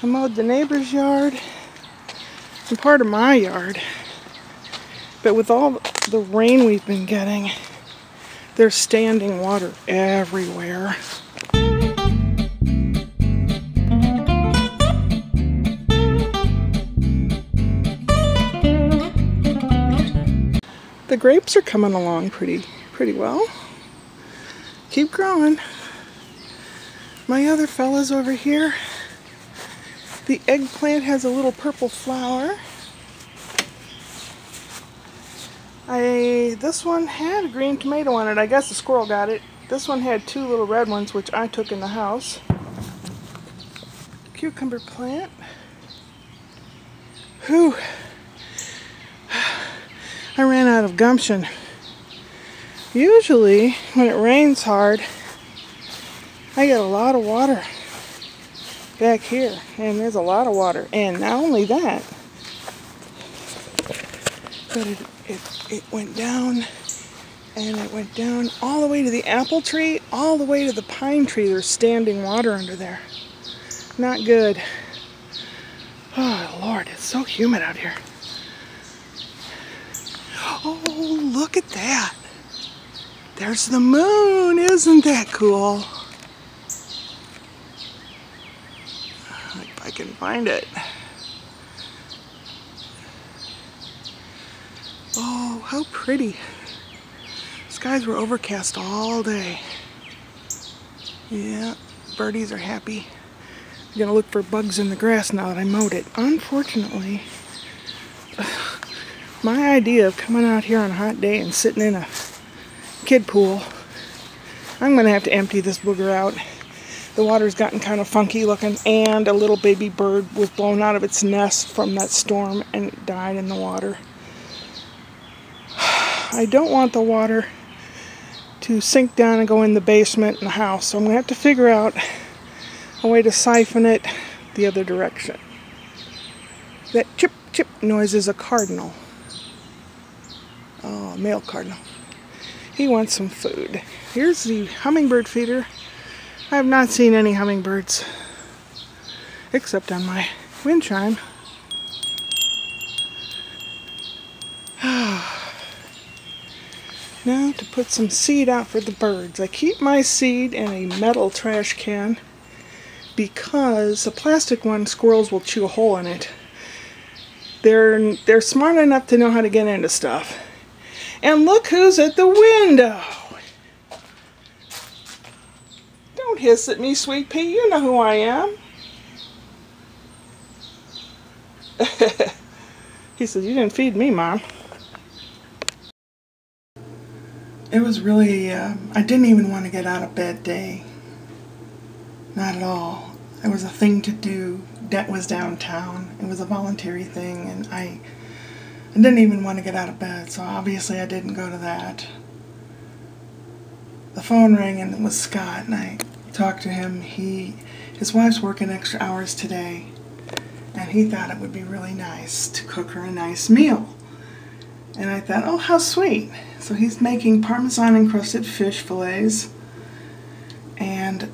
I mowed the neighbor's yard and part of my yard. But with all the rain we've been getting, there's standing water everywhere. The grapes are coming along pretty well. Keep growing. My other fella's over here. The eggplant has a little purple flower. This one had a green tomato on it. I guess the squirrel got it. This one had two little red ones, which I took in the house. Cucumber plant. Whew. I ran out of gumption. Usually, when it rains hard, I get a lot of water back here, and there's a lot of water. And not only that, but it went down, and it went down all the way to the apple tree, all the way to the pine tree. There's standing water under there. Not good. Oh, Lord, it's so humid out here. Oh, look at that. There's the moon. Isn't that cool? If I can find it. Oh, how pretty. Skies were overcast all day. Yeah, birdies are happy. I'm gonna look for bugs in the grass now that I mowed it. Unfortunately, my idea of coming out here on a hot day and sitting in a kid pool, I'm gonna have to empty this booger out. The water's gotten kind of funky looking, and a little baby bird was blown out of its nest from that storm and it died in the water. I don't want the water to sink down and go in the basement in the house, so I'm going to have to figure out a way to siphon it the other direction. That chip chip noise is a cardinal. Oh, a male cardinal. He wants some food. Here's the hummingbird feeder. I have not seen any hummingbirds except on my wind chime. Now to put some seed out for the birds. I keep my seed in a metal trash can because a plastic one, squirrels will chew a hole in it. They're smart enough to know how to get into stuff. And look who's at the window. Don't hiss at me, Sweet Pea. You know who I am. He said, "You didn't feed me, Mom." It was really, I didn't even want to get out of bed day. Not at all. It was a thing to do. That was downtown. It was a voluntary thing, and I didn't even want to get out of bed, so obviously I didn't go to that. The phone rang, and it was Scott, and I talked to him. His wife's working extra hours today, and he thought it would be really nice to cook her a nice meal. And I thought, oh, how sweet. So he's making Parmesan encrusted fish fillets and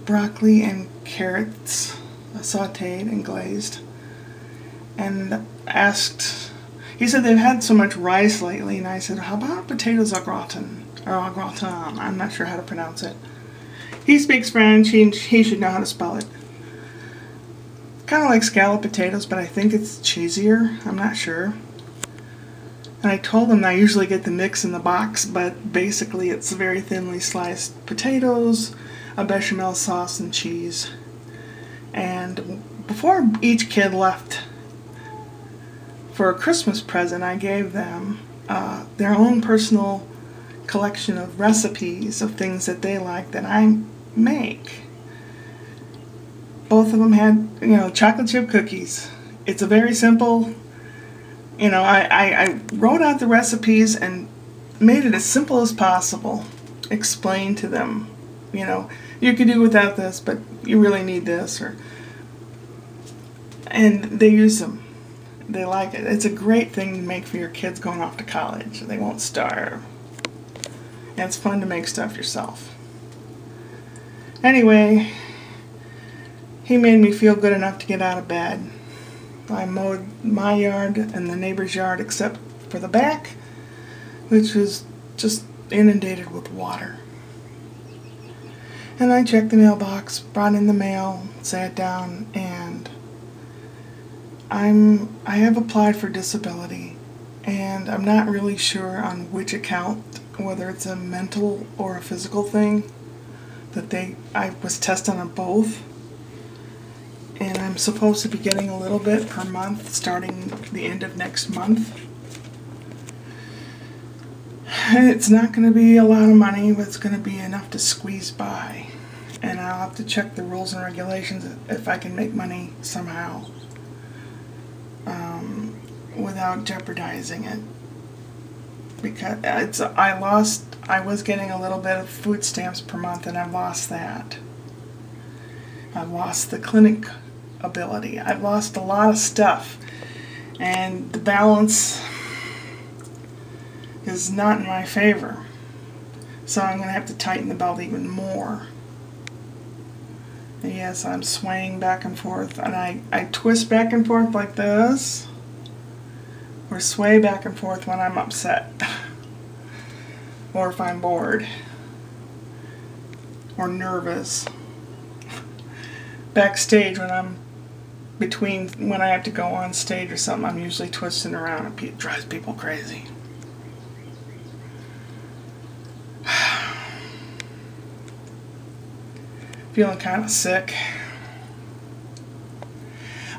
broccoli and carrots sauteed and glazed. And he said they've had so much rice lately, and I said, how about potatoes au gratin? Or au gratin, I'm not sure how to pronounce it. He speaks French, he should know how to spell it. Kind of like scalloped potatoes, but I think it's cheesier, I'm not sure. And I told him I usually get the mix in the box, but basically it's very thinly sliced potatoes, a bechamel sauce, and cheese. And before each kid left for a Christmas present, I gave them their own personal collection of recipes of things that they like that I make. Both of them had, chocolate chip cookies. It's a very simple. I wrote out the recipes and made it as simple as possible. Explained to them, you could do without this, but you really need this. And they use them. They like it. It's a great thing to make for your kids going off to college. They won't starve. And it's fun to make stuff yourself. Anyway, he made me feel good enough to get out of bed. I mowed my yard and the neighbor's yard except for the back, which was just inundated with water. And I checked the mailbox, brought in the mail, sat down, and I have applied for disability, and I'm not really sure on which account, whether it's a mental or a physical thing. I was tested on both, and I'm supposed to be getting a little bit per month starting the end of next month. It's not going to be a lot of money, but it's going to be enough to squeeze by. And I'll have to check the rules and regulations if I can make money somehow without jeopardizing it. Because I was getting a little bit of food stamps per month, and I've lost that. I've lost the clinic ability. I've lost a lot of stuff. And the balance is not in my favor. So I'm going to have to tighten the belt even more. And yes, I'm swaying back and forth, and I twist back and forth like this, or sway back and forth when I'm upset, or if I'm bored, or nervous. Backstage, when I have to go on stage or something, I'm usually twisting around, and it drives people crazy. Feeling kind of sick.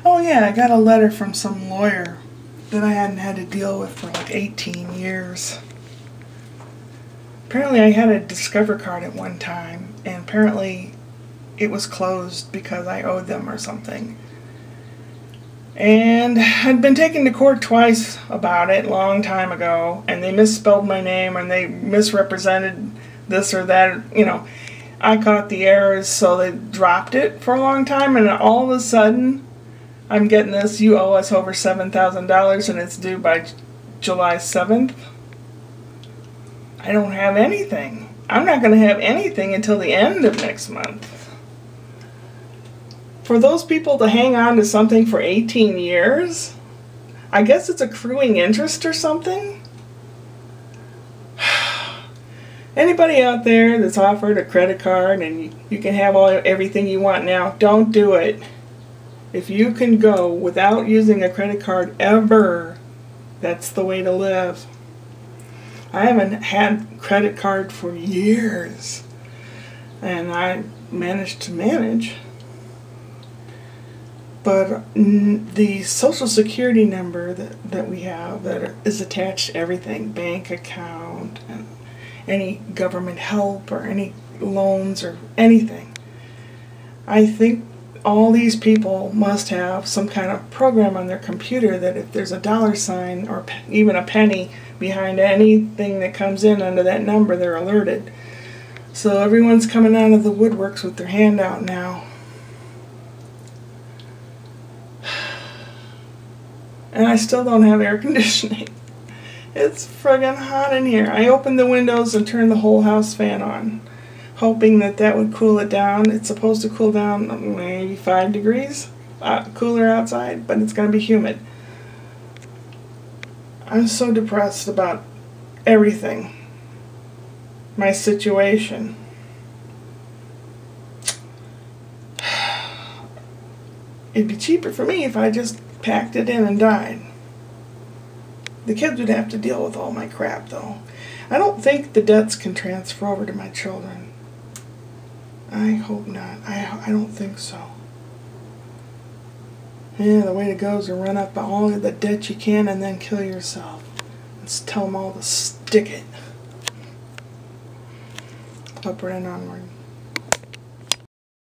Oh yeah, I got a letter from some lawyer that I hadn't had to deal with for like 18 years. Apparently I had a Discover card at one time, and apparently it was closed because I owed them or something. And I'd been taken to court twice about it a long time ago, and they misspelled my name, and they misrepresented this or that, you know. I caught the errors, so they dropped it for a long time, and all of a sudden, I'm getting this, you owe us over $7,000, and it's due by July 7th. I don't have anything. I'm not going to have anything until the end of next month. For those people to hang on to something for 18 years, I guess it's accruing interest or something. Anybody out there that's offered a credit card and you can have everything you want now, don't do it. If you can go without using a credit card ever, that's the way to live. I haven't had a credit card for years, and I managed to manage. But the Social Security number that we have that is attached to everything, bank account, and any government help or any loans or anything. I think all these people must have some kind of program on their computer that if there's a dollar sign or even a penny behind anything that comes in under that number, they're alerted. So everyone's coming out of the woodworks with their hand out now. And I still don't have air conditioning. It's friggin' hot in here. I opened the windows and turned the whole house fan on, hoping that would cool it down. It's supposed to cool down maybe 5 degrees cooler outside, but it's going to be humid. I'm so depressed about everything. My situation. It'd be cheaper for me if I just packed it in and died. The kids would have to deal with all my crap, though. I don't think the debts can transfer over to my children. I hope not. I don't think so. Yeah, the way to go is to run up all of the debt you can and then kill yourself. Let's tell them all to stick it. Upward and onward.